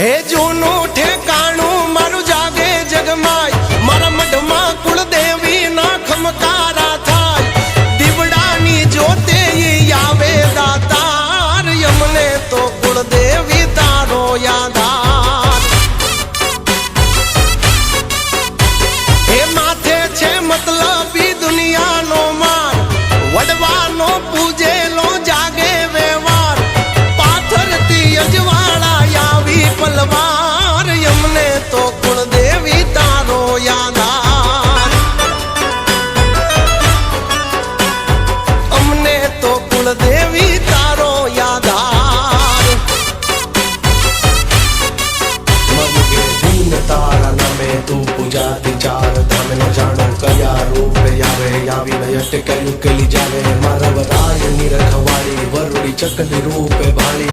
હે જૂનું ઠેકાણું મારું જાગે જગમાય, મારા મઢમાં કુળદેવી ના ખમકારા થાય, દીવડાની જોતે આવે દાતાર, અમને તો કુળદેવી તારો યાદાર. હે માથે છે મતલબી દુનિયાનો માર, વડવાનો પૂજેલો જાગે વ્યવહાર, પાથરતી અજવાળા આવી પલવાર, અમને તો કુળદેવી તારો યાદાર. અમને તો કુળદેવી તારો યાદાર. મગે દીન તારા નામે તું પૂજાતી ચાર ધામ, ન જાણો કયા રૂપે આવે, આવીને અટકેલું કેલી જાવે, મારા વરાય ની રખવાળી વરુડી ચકલી રૂપે ભાળી.